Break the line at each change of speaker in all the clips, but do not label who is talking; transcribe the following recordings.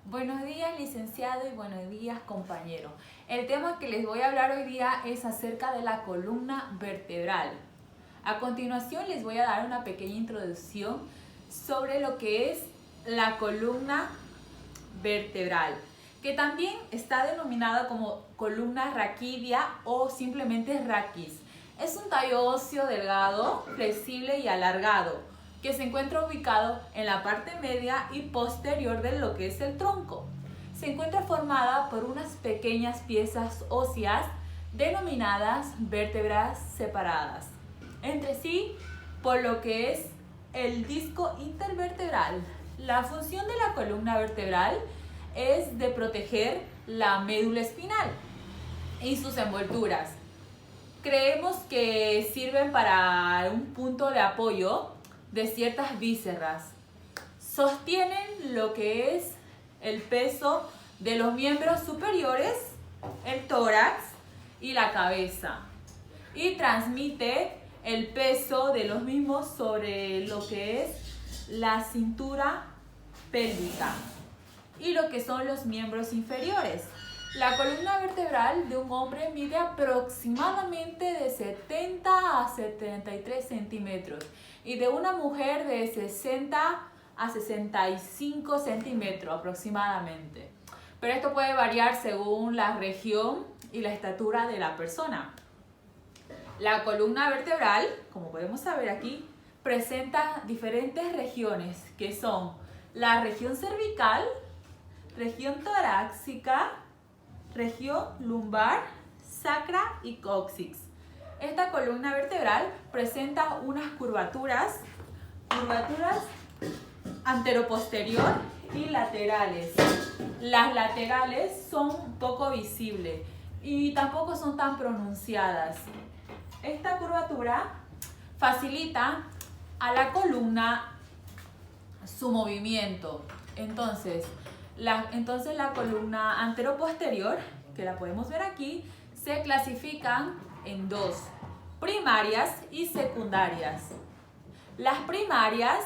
Buenos días, licenciado, y buenos días, compañero. El tema que les voy a hablar hoy día es acerca de la columna vertebral. A continuación les voy a dar una pequeña introducción sobre lo que es la columna vertebral, que también está denominada como columna raquídea o simplemente raquis. Es un tallo óseo delgado, flexible y alargado, que se encuentra ubicado en la parte media y posterior de lo que es el tronco. Se encuentra formada por unas pequeñas piezas óseas denominadas vértebras separadas entre sí por lo que es el disco intervertebral. La función de la columna vertebral es de proteger la médula espinal y sus envolturas. Creemos que sirven para un punto de apoyo de ciertas vísceras. Sostienen lo que es el peso de los miembros superiores, el tórax y la cabeza, y transmite el peso de los mismos sobre lo que es la cintura pélvica y lo que son los miembros inferiores. La columna vertebral de un hombre mide aproximadamente de 70 a 73 centímetros y de una mujer de 60 a 65 centímetros aproximadamente. Pero esto puede variar según la región y la estatura de la persona. La columna vertebral, como podemos saber aquí, presenta diferentes regiones que son la región cervical, región torácica, región lumbar, sacra y coxis. Esta columna vertebral presenta unas curvaturas anteroposterior y laterales. Las laterales son poco visibles y tampoco son tan pronunciadas. Esta curvatura facilita a la columna su movimiento. Entonces la columna anteroposterior, que la podemos ver aquí, se clasifican en dos: primarias y secundarias. Las primarias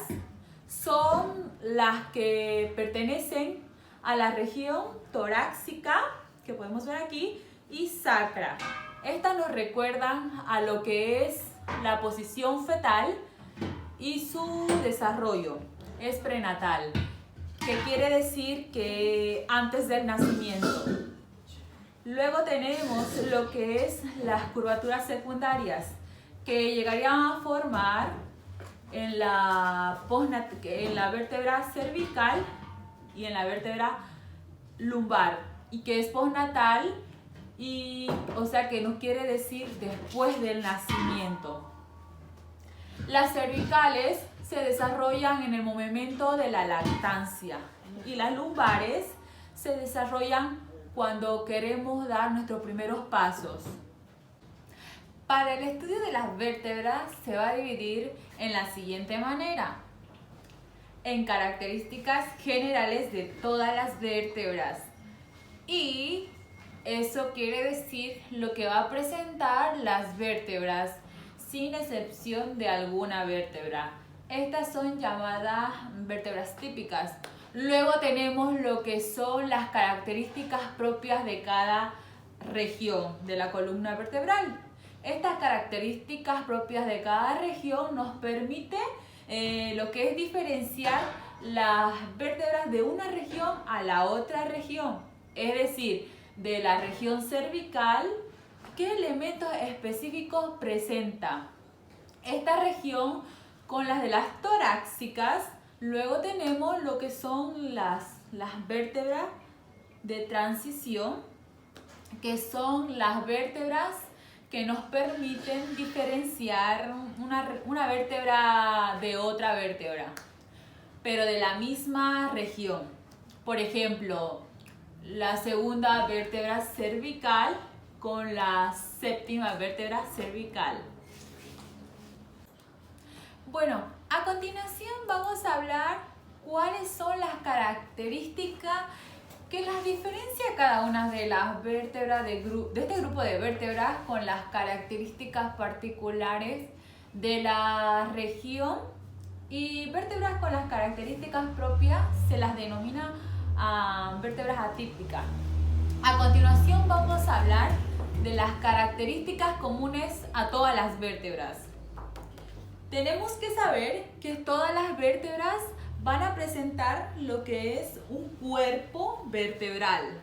son las que pertenecen a la región torácica, que podemos ver aquí, y sacra. Estas nos recuerdan a lo que es la posición fetal y su desarrollo es prenatal, que quiere decir que antes del nacimiento. Luego tenemos lo que es las curvaturas secundarias, que llegarían a formar en la vértebra cervical y en la vértebra lumbar, y que es postnatal, y o sea que nos quiere decir después del nacimiento. Las cervicales se desarrollan en el momento de la lactancia y las lumbares se desarrollan cuando queremos dar nuestros primeros pasos. Para el estudio de las vértebras se va a dividir en la siguiente manera: en características generales de todas las vértebras, y eso quiere decir lo que va a presentar las vértebras sin excepción de alguna vértebra. Estas son llamadas vértebras típicas. Luego tenemos lo que son las características propias de cada región de la columna vertebral. Estas características propias de cada región nos permite lo que es diferenciar las vértebras de una región a la otra región. Es decir, de la región cervical, ¿qué elementos específicos presenta esta región con las de las torácicas? Luego tenemos lo que son las vértebras de transición, que son las vértebras que nos permiten diferenciar una vértebra de otra vértebra, pero de la misma región. Por ejemplo, la segunda vértebra cervical con la séptima vértebra cervical. Bueno, a continuación vamos a hablar cuáles son las características que las diferencia cada una de las vértebras de este grupo de vértebras con las características particulares de la región, y vértebras con las características propias se las denomina vértebras atípicas. A continuación vamos a hablar de las características comunes a todas las vértebras. Tenemos que saber que todas las vértebras van a presentar lo que es un cuerpo vertebral,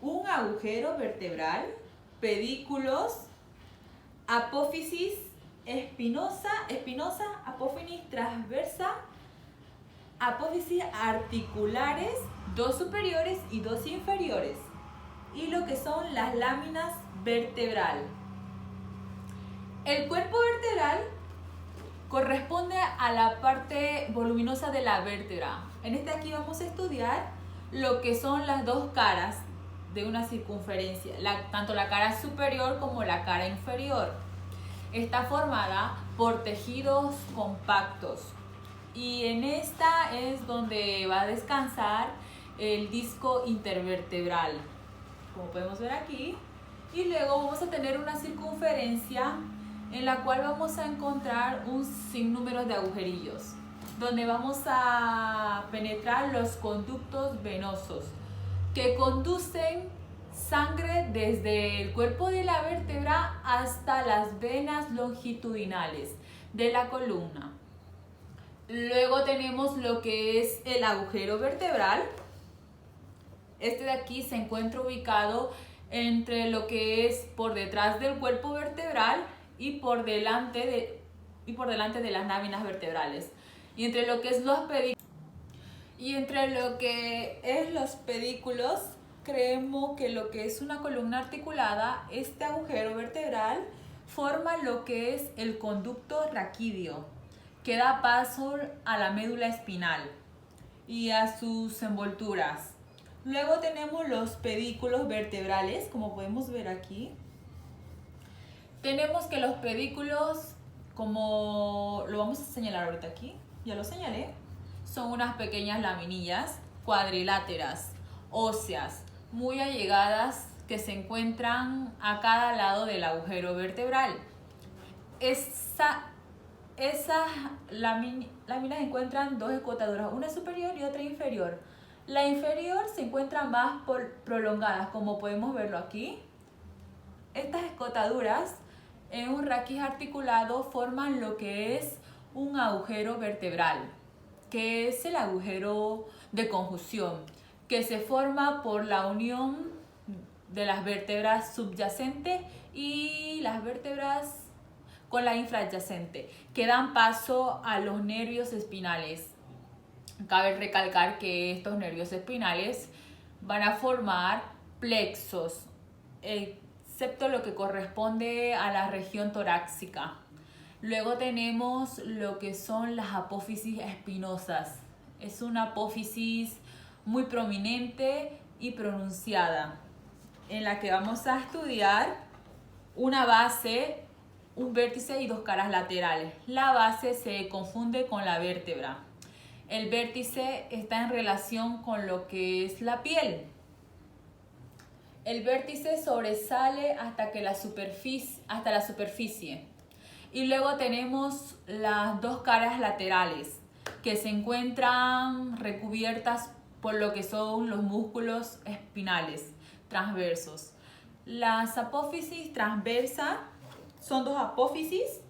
un agujero vertebral, pedículos, apófisis espinosa, apófisis transversa, apófisis articulares, dos superiores y dos inferiores, y lo que son las láminas vertebral. El cuerpo vertebral corresponde a la parte voluminosa de la vértebra. En este aquí vamos a estudiar lo que son las dos caras de una circunferencia, tanto la cara superior como la cara inferior. Está formada por tejidos compactos y en esta es donde va a descansar el disco intervertebral, como podemos ver aquí, y luego vamos a tener una circunferencia en la cual vamos a encontrar un sinnúmero de agujerillos, donde vamos a penetrar los conductos venosos que conducen sangre desde el cuerpo de la vértebra hasta las venas longitudinales de la columna. Luego tenemos lo que es el agujero vertebral. Este de aquí se encuentra ubicado entre lo que es por detrás del cuerpo vertebral y por delante de las láminas vertebrales. Y entre lo que es los pedículos, creemos que lo que es una columna articulada, este agujero vertebral forma lo que es el conducto raquídeo, que da paso a la médula espinal y a sus envolturas. Luego tenemos los pedículos vertebrales, como podemos ver aquí. Tenemos que los pedículos, como lo vamos a señalar ahorita aquí, ya lo señalé, son unas pequeñas laminillas cuadriláteras, óseas, muy allegadas, que se encuentran a cada lado del agujero vertebral. Esas láminas encuentran dos escotaduras, una superior y otra inferior. La inferior se encuentra más prolongadas, como podemos verlo aquí. Estas escotaduras en un raquis articulado forman lo que es un agujero vertebral, que es el agujero de conjunción, que se forma por la unión de las vértebras subyacentes y las vértebras con la infrayacente, que dan paso a los nervios espinales. Cabe recalcar que estos nervios espinales van a formar plexos, excepto lo que corresponde a la región torácica. Luego tenemos lo que son las apófisis espinosas. Es una apófisis muy prominente y pronunciada, en la que vamos a estudiar una base, un vértice y dos caras laterales. La base se confunde con la vértebra. El vértice está en relación con lo que es la piel. El vértice sobresale hasta la superficie. Y luego tenemos las dos caras laterales, que se encuentran recubiertas por lo que son los músculos espinales transversos. Las apófisis transversas son dos apófisis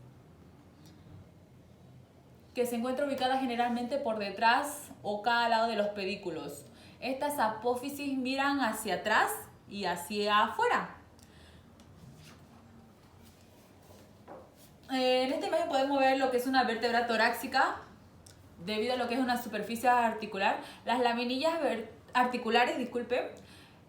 que se encuentran ubicadas generalmente por detrás o cada lado de los pedículos. Estas apófisis miran hacia atrás y hacia afuera. En esta imagen podemos ver lo que es una vértebra torácica, debido a lo que es una superficie articular. Las laminillas articulares,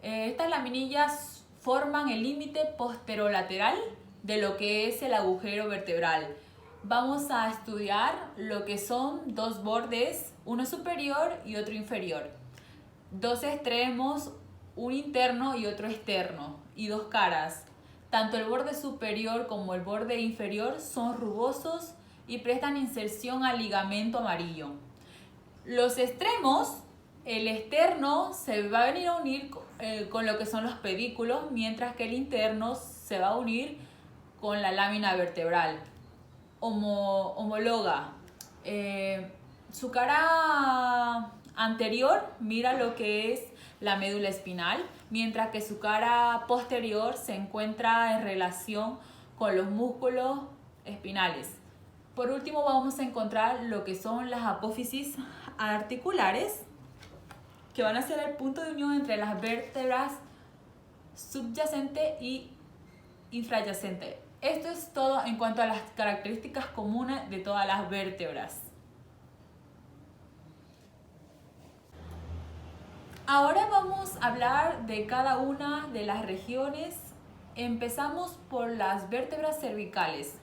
estas laminillas forman el límite posterolateral de lo que es el agujero vertebral. Vamos a estudiar lo que son dos bordes, uno superior y otro inferior, dos extremos, un interno y otro externo, y dos caras. Tanto el borde superior como el borde inferior son rugosos y prestan inserción al ligamento amarillo. Los extremos, el externo se va a venir a unir con lo que son los pedículos, mientras que el interno se va a unir con la lámina vertebral. Homóloga. Su cara anterior mira lo que es la médula espinal, mientras que su cara posterior se encuentra en relación con los músculos espinales. Por último vamos a encontrar lo que son las apófisis articulares, que van a ser el punto de unión entre las vértebras subyacente y infrayacente. Esto es todo en cuanto a las características comunes de todas las vértebras. Ahora vamos a hablar de cada una de las regiones. Empezamos por las vértebras cervicales.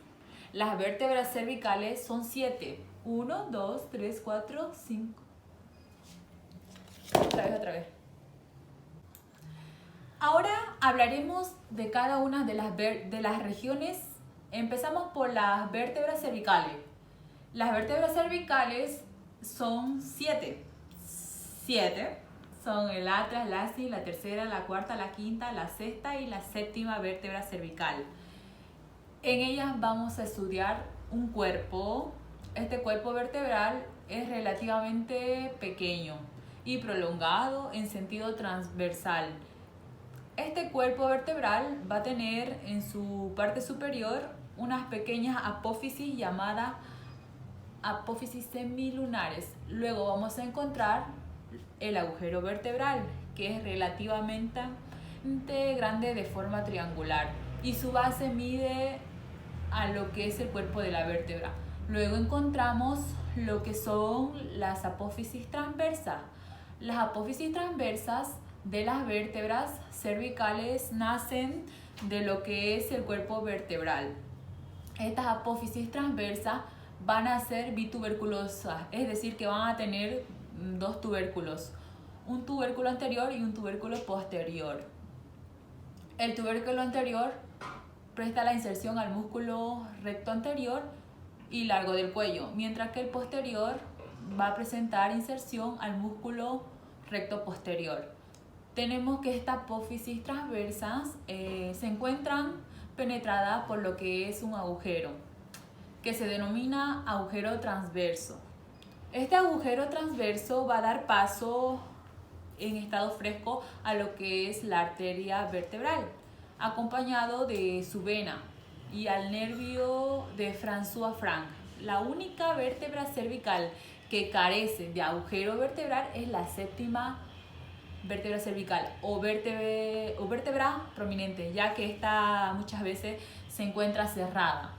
Las vértebras cervicales son 7. 1, 2, 3, 4, 5. Otra vez. Ahora hablaremos de cada una de las regiones. Empezamos por las vértebras cervicales. Las vértebras cervicales son 7. 7 son el atlas, la asi, la tercera, la cuarta, la quinta, la sexta y la séptima vértebra cervical. En ellas vamos a estudiar un cuerpo. Este cuerpo vertebral es relativamente pequeño y prolongado en sentido transversal. Este cuerpo vertebral va a tener en su parte superior unas pequeñas apófisis llamadas apófisis semilunares. Luego vamos a encontrar el agujero vertebral, que es relativamente grande de forma triangular y su base mide a lo que es el cuerpo de la vértebra. Luego encontramos lo que son las apófisis transversas. Las apófisis transversas de las vértebras cervicales nacen de lo que es el cuerpo vertebral. Estas apófisis transversas van a ser bituberculosas, es decir, que van a tener dos tubérculos, un tubérculo anterior y un tubérculo posterior. El tubérculo anterior presta la inserción al músculo recto anterior y largo del cuello, mientras que el posterior va a presentar inserción al músculo recto posterior. Tenemos que estas apófisis transversas se encuentran penetradas por lo que es un agujero, que se denomina agujero transverso. Este agujero transverso va a dar paso en estado fresco a lo que es la arteria vertebral, acompañado de su vena y al nervio de François-Franck. La única vértebra cervical que carece de agujero vertebral es la séptima vértebra cervical o vértebra prominente, ya que esta muchas veces se encuentra cerrada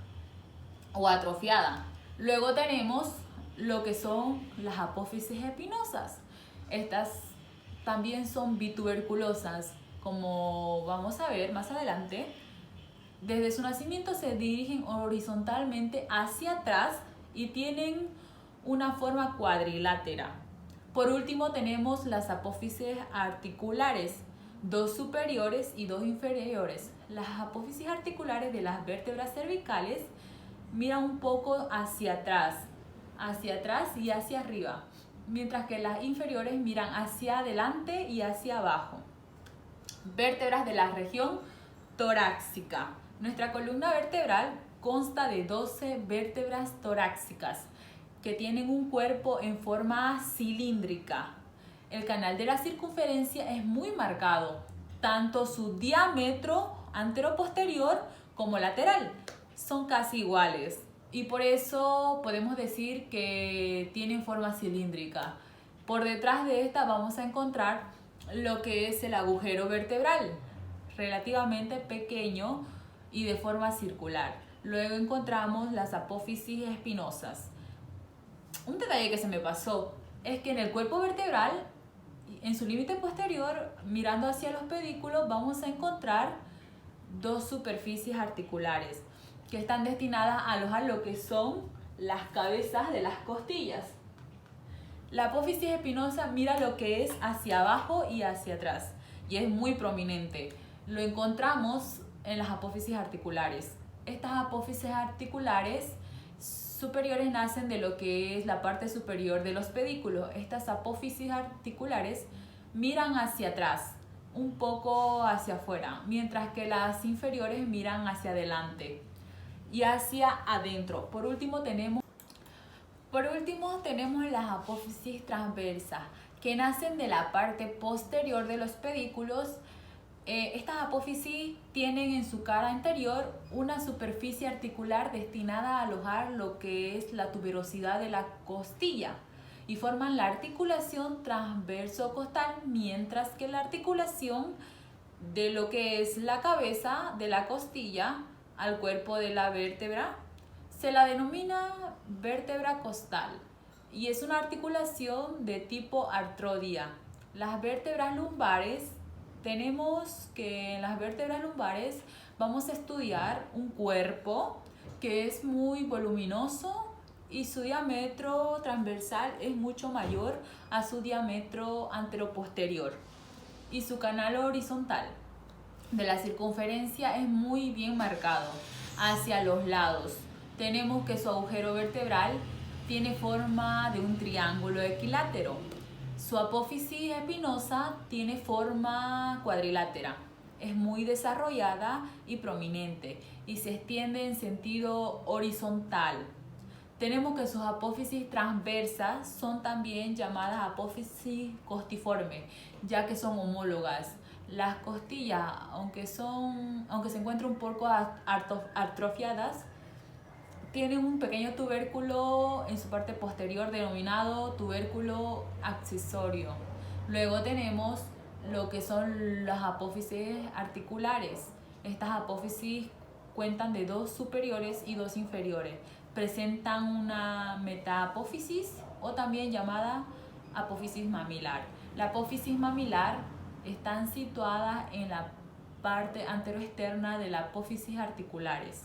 o atrofiada. Luego tenemos lo que son las apófisis espinosas. Estas también son bituberculosas, como vamos a ver más adelante. Desde su nacimiento se dirigen horizontalmente hacia atrás y tienen una forma cuadrilátera. Por último tenemos las apófisis articulares, dos superiores y dos inferiores. Las apófisis articulares de las vértebras cervicales miran un poco hacia atrás y hacia arriba, mientras que las inferiores miran hacia adelante y hacia abajo. Vértebras de la región torácica. Nuestra columna vertebral consta de 12 vértebras torácicas que tienen un cuerpo en forma cilíndrica. El canal de la circunferencia es muy marcado, tanto su diámetro anteroposterior como lateral son casi iguales y por eso podemos decir que tienen forma cilíndrica. Por detrás de esta vamos a encontrar lo que es el agujero vertebral, relativamente pequeño y de forma circular. Luego encontramos las apófisis espinosas. Un detalle que se me pasó es que en el cuerpo vertebral, en su límite posterior, mirando hacia los pedículos, vamos a encontrar dos superficies articulares que están destinadas a alojar lo que son las cabezas de las costillas. La apófisis espinosa mira lo que es hacia abajo y hacia atrás y es muy prominente. Lo encontramos en las apófisis articulares. Estas apófisis articulares superiores nacen de lo que es la parte superior de los pedículos. Estas apófisis articulares miran hacia atrás, un poco hacia afuera, mientras que las inferiores miran hacia adelante y hacia adentro. Por último tenemos las apófisis transversas, que nacen de la parte posterior de los pedículos. Estas apófisis tienen en su cara anterior una superficie articular destinada a alojar lo que es la tuberosidad de la costilla y forman la articulación transverso costal, mientras que la articulación de lo que es la cabeza de la costilla al cuerpo de la vértebra se la denomina vértebra costal y es una articulación de tipo artrodia. Las vértebras lumbares, tenemos que en las vértebras lumbares vamos a estudiar un cuerpo que es muy voluminoso y su diámetro transversal es mucho mayor a su diámetro anteroposterior y su canal horizontal de la circunferencia es muy bien marcado hacia los lados. Tenemos que su agujero vertebral tiene forma de un triángulo equilátero. Su apófisis espinosa tiene forma cuadrilátera. Es muy desarrollada y prominente y se extiende en sentido horizontal. Tenemos que sus apófisis transversas son también llamadas apófisis costiformes, ya que son homólogas. Las costillas, aunque se encuentran un poco atrofiadas, tienen un pequeño tubérculo en su parte posterior denominado tubérculo accesorio. Luego tenemos lo que son las apófisis articulares. Estas apófisis cuentan de 2 superiores y 2 inferiores. Presentan una metaapófisis o también llamada apófisis mamilar. La apófisis mamilar están situadas en la parte anteroexterna de la apófisis articulares.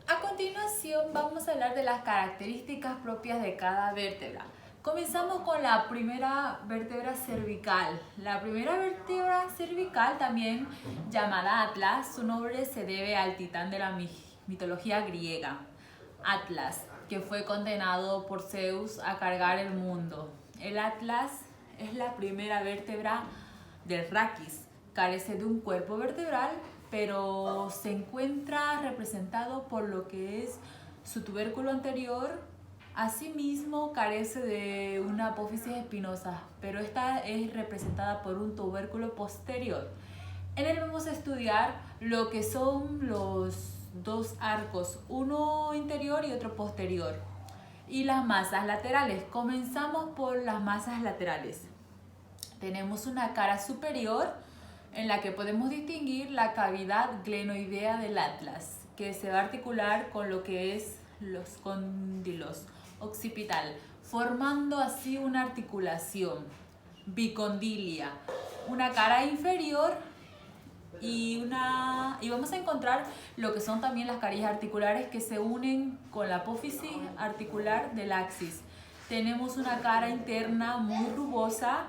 A continuación vamos a hablar de las características propias de cada vértebra. Comenzamos con la primera vértebra cervical. La primera vértebra cervical, también llamada Atlas, su nombre se debe al titán de la mitología griega, Atlas, que fue condenado por Zeus a cargar el mundo. El Atlas es la primera vértebra del raquis. Carece de un cuerpo vertebral, pero se encuentra representado por lo que es su tubérculo anterior. Asimismo, carece de una apófisis espinosa, pero esta es representada por un tubérculo posterior. En él vamos a estudiar lo que son los 2 arcos, uno interior y otro posterior. Y las masas laterales. Comenzamos por las masas laterales. Tenemos una cara superior en la que podemos distinguir la cavidad glenoidea del atlas, que se va a articular con lo que es los cóndilos occipital, formando así una articulación bicondilia, una cara inferior y vamos a encontrar lo que son también las carillas articulares que se unen con la apófisis articular del axis. Tenemos una cara interna muy rugosa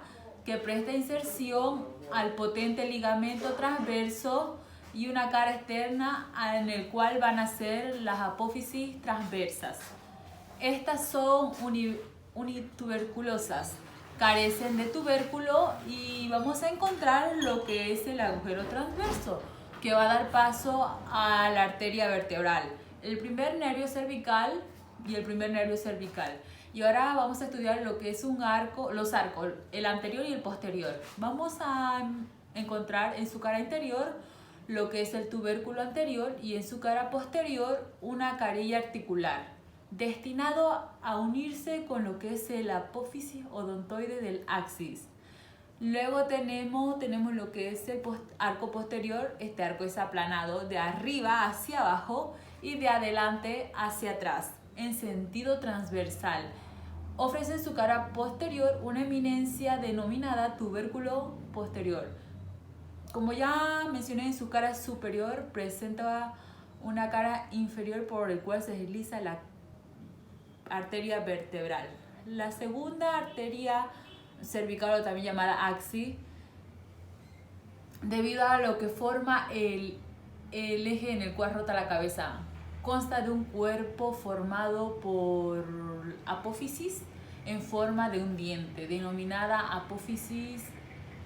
que presta inserción al potente ligamento transverso y una cara externa en el cual van a ser las apófisis transversas. Estas son unituberculosas, carecen de tubérculo y vamos a encontrar lo que es el agujero transverso, que va a dar paso a la arteria vertebral, el primer nervio cervical y el primer nervio cervical. Y ahora vamos a estudiar lo que es los arcos, el anterior y el posterior. Vamos a encontrar en su cara interior lo que es el tubérculo anterior y en su cara posterior una carilla articular, destinado a unirse con lo que es el apófisis odontoide del axis. Luego tenemos lo que es el arco posterior. Este arco es aplanado de arriba hacia abajo y de adelante hacia atrás, en sentido transversal. Ofrece en su cara posterior una eminencia denominada tubérculo posterior. Como ya mencioné, en su cara superior presenta una cara inferior por el cual se desliza la arteria vertebral. La segunda arteria cervical, o también llamada axis, debido a lo que forma el eje en el cual rota la cabeza, consta de un cuerpo formado por apófisis en forma de un diente, denominada apófisis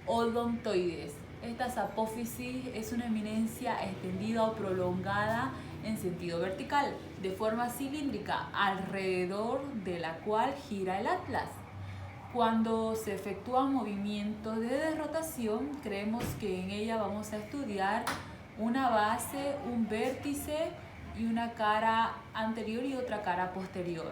odontoides. Estas apófisis es una eminencia extendida o prolongada en sentido vertical, de forma cilíndrica, alrededor de la cual gira el atlas. Cuando se efectúan movimientos de rotación, creemos que en ella vamos a estudiar una base, un vértice y una cara anterior y otra cara posterior.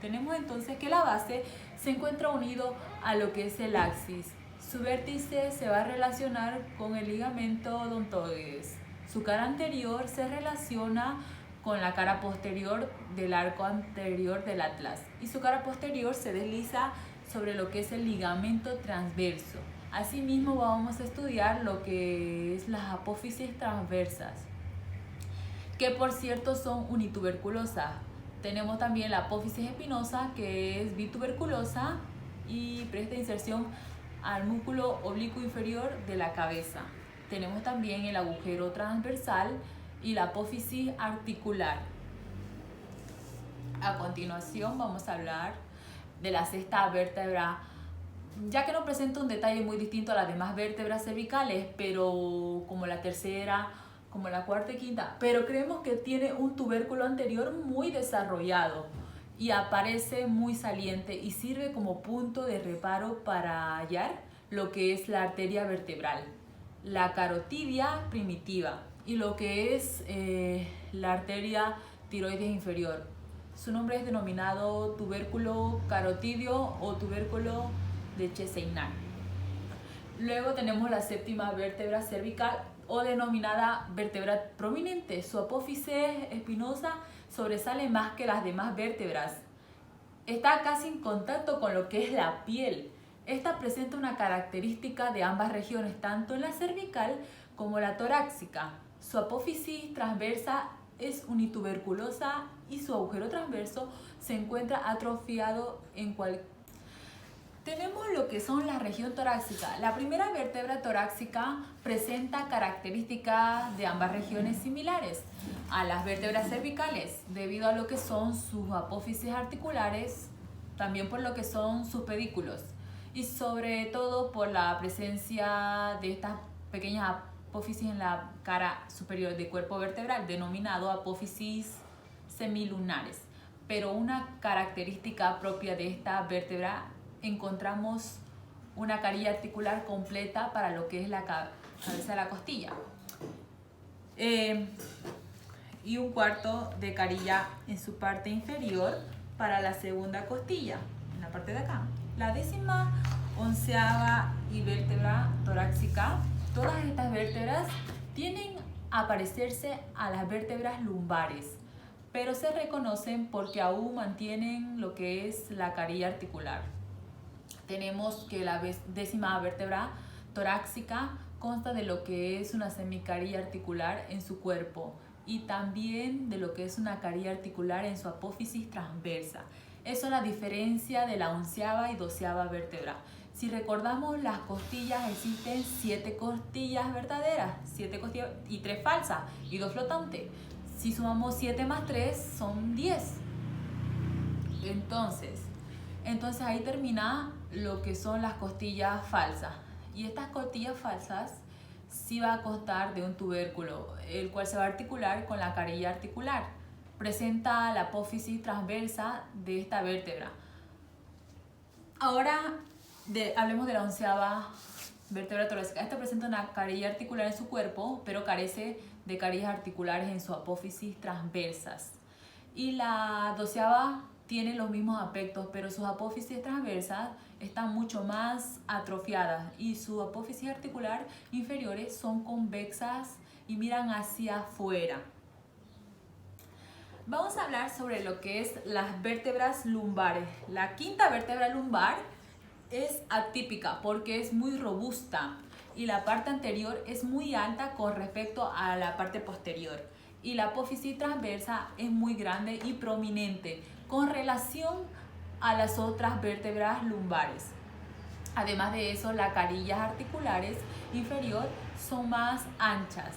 Tenemos entonces que la base se encuentra unido a lo que es el axis. Su vértice se va a relacionar con el ligamento odontoides. Su cara anterior se relaciona con la cara posterior del arco anterior del atlas. Y su cara posterior se desliza sobre lo que es el ligamento transverso. Asimismo vamos a estudiar lo que es las apófisis transversas, que por cierto son unituberculosas. Tenemos también la apófisis espinosa, que es bituberculosa y presta inserción al músculo oblicuo inferior de la cabeza. Tenemos también el agujero transversal y la apófisis articular. A continuación vamos a hablar de la sexta vértebra, ya que no presenta un detalle muy distinto a las demás vértebras cervicales, pero como la tercera, como la cuarta y quinta, pero creemos que tiene un tubérculo anterior muy desarrollado y aparece muy saliente y sirve como punto de reparo para hallar lo que es la arteria vertebral, la carotidia primitiva y lo que es la arteria tiroides inferior. Su nombre es denominado tubérculo carotidio o tubérculo de Cheseynard. Luego tenemos la séptima vértebra cervical o denominada vértebra prominente. Su apófisis espinosa sobresale más que las demás vértebras. Está casi en contacto con lo que es la piel. Esta presenta una característica de ambas regiones, tanto en la cervical como la torácica. Su apófisis transversa es unituberculosa y su agujero transverso se encuentra atrofiado en Tenemos lo que son la región torácica. La primera vértebra torácica presenta características de ambas regiones similares a las vértebras cervicales, debido a lo que son sus apófisis articulares, también por lo que son sus pedículos, y sobre todo por la presencia de estas pequeñas apófisis en la cara superior del cuerpo vertebral, denominado apófisis semilunares. Pero una característica propia de esta vértebra, encontramos una carilla articular completa para lo que es la cabeza de la costilla. Y un cuarto de carilla en su parte inferior para la segunda costilla, en la parte de acá. La 11ª y vértebra torácica. Todas estas vértebras tienden a parecerse a las vértebras lumbares, pero se reconocen porque aún mantienen lo que es la carilla articular. Tenemos que la 10ª vértebra torácica consta de lo que es una semicarilla articular en su cuerpo y también de lo que es una carilla articular en su apófisis transversa. Eso es la diferencia de la 11ª y 12ª vértebra. Si recordamos, las costillas, existen 7 costillas verdaderas, 7 costillas y 3 falsas y 2 flotantes. Si sumamos 7 más 3 son 10. Entonces ahí termina lo que son las costillas falsas. Y estas costillas falsas sí va a constar de un tubérculo, el cual se va a articular con la carilla articular. Presenta la apófisis transversa de esta vértebra. Ahora hablemos de la 11ª vértebra torácica. Esta presenta una carilla articular en su cuerpo, pero carece de carillas articulares en su apófisis transversas. Y la 12ª tiene los mismos aspectos, pero sus apófisis transversas están mucho más atrofiadas y sus apófisis articular inferiores son convexas y miran hacia afuera. Vamos a hablar sobre lo que es las vértebras lumbares. La 5ª vértebra lumbar es atípica porque es muy robusta y la parte anterior es muy alta con respecto a la parte posterior. Y la apófisis transversa es muy grande y prominente con relación a las otras vértebras lumbares. Además de eso, las carillas articulares inferior son más anchas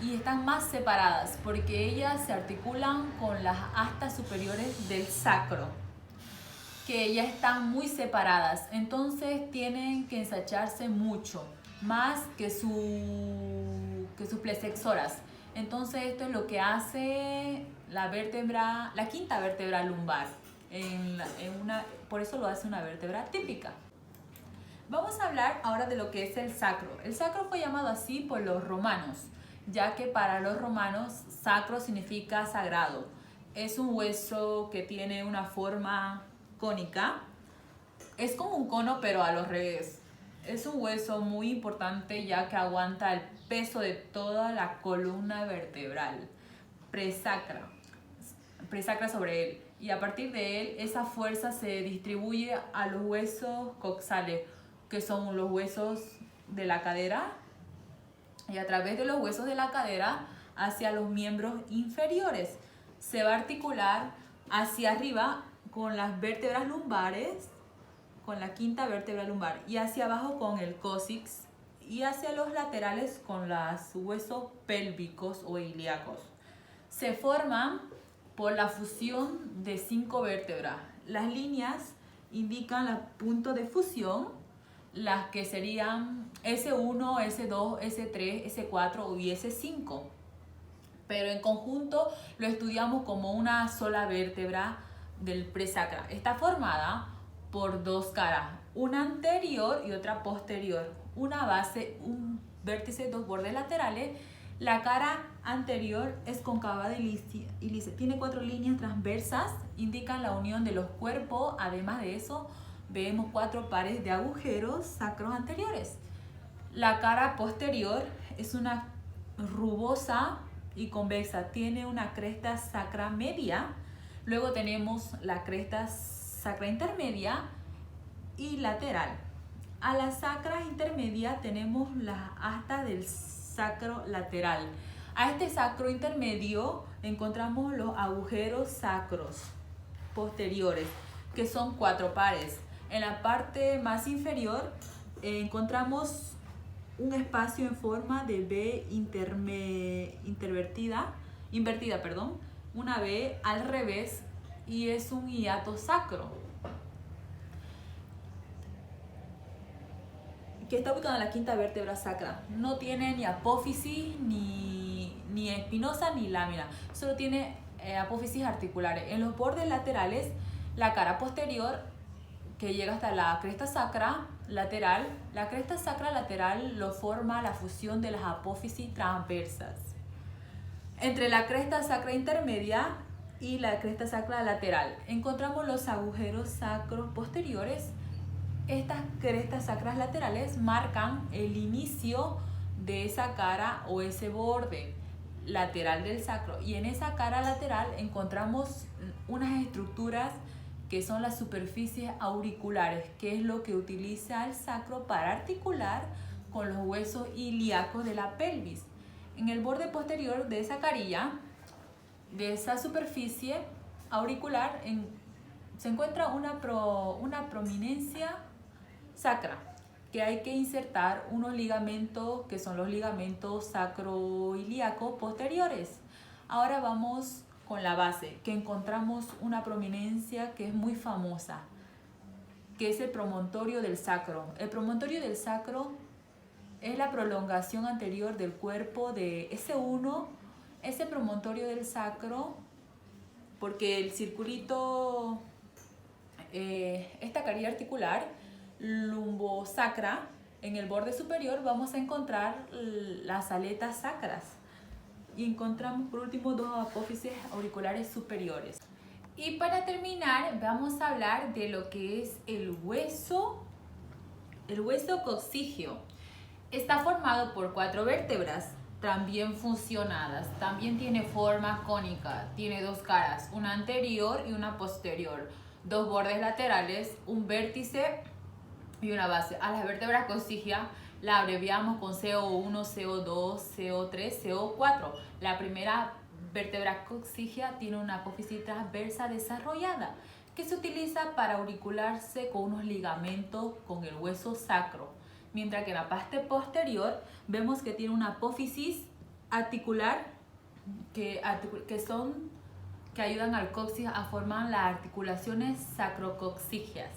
y están más separadas porque ellas se articulan con las astas superiores del sacro, que ellas están muy separadas, entonces tienen que ensacharse mucho, más que sus plexexoras. Entonces esto es lo que hace la 5ª vértebra lumbar. por eso lo hace una vértebra típica. Vamos a hablar ahora de lo que es el sacro. El sacro fue llamado así por los romanos, ya que para los romanos sacro significa sagrado. Es un hueso que tiene una forma cónica. Es como un cono, pero a los revés. Es un hueso muy importante ya que aguanta el peso de toda la columna vertebral, presacra sobre él. Y a partir de él, esa fuerza se distribuye a los huesos coxales, que son los huesos de la cadera, y a través de los huesos de la cadera hacia los miembros inferiores. Se va a articular hacia arriba con las vértebras lumbares, con la quinta vértebra lumbar, y hacia abajo con el cóccix, y hacia los laterales con los huesos pélvicos o ilíacos. Se forman por la fusión de 5 vértebras. Las líneas indican los puntos de fusión, las que serían S1, S2, S3, S4 y S5. Pero en conjunto lo estudiamos como una sola vértebra del presacra. Está formada por 2 caras, una anterior y otra posterior, una base, un vértice, 2 bordes laterales. La cara anterior es cóncava y lisa. Tiene 4 líneas transversas, indican la unión de los cuerpos. Además de eso, vemos 4 pares de agujeros sacros anteriores. La cara posterior es una rugosa y convexa, tiene una cresta sacra media. Luego tenemos la cresta sacra intermedia y lateral. A la sacra intermedia tenemos las astas del sacro lateral. A este sacro intermedio encontramos los agujeros sacros posteriores, que son 4 pares. En la parte más inferior encontramos un espacio en forma de V invertida, una V al revés, y es un hiato sacro que está ubicado en la quinta vértebra sacra. No tiene ni apófisis, ni espinosa, ni lámina. Solo tiene apófisis articulares. En los bordes laterales, la cara posterior, que llega hasta la cresta sacra lateral. La cresta sacra lateral lo forma la fusión de las apófisis transversas. Entre la cresta sacra intermedia y la cresta sacra lateral encontramos los agujeros sacros posteriores. Estas crestas sacras laterales marcan el inicio de esa cara o ese borde lateral del sacro, y en esa cara lateral encontramos unas estructuras que son las superficies auriculares, que es lo que utiliza el sacro para articular con los huesos ilíacos de la pelvis. En el borde posterior de esa carilla, de esa superficie auricular, se encuentra una prominencia sacra, que hay que insertar unos ligamentos, que son los ligamentos sacroilíacos posteriores. Ahora vamos con la base, que encontramos una prominencia que es muy famosa, que es el promontorio del sacro. El promontorio del sacro es la prolongación anterior del cuerpo de S1, ese promontorio del sacro, porque el circulito, esta carilla articular lumbosacra, en el borde superior vamos a encontrar las aletas sacras, y encontramos por último 2 apófisis auriculares superiores. Y para terminar vamos a hablar de lo que es el hueso coccígeo. Está formado por 4 vértebras, también funcionadas. También tiene forma cónica, tiene 2 caras, una anterior y una posterior, 2 bordes laterales, un vértice y una base. A las vértebras coccígeas la abreviamos con CO1, CO2, CO3, CO4. La primera vértebra coccígea tiene una apófisis transversa desarrollada, que se utiliza para auricularse con unos ligamentos con el hueso sacro, mientras que en la parte posterior vemos que tiene una apófisis articular que ayudan al coxis a formar las articulaciones sacrococcígeas.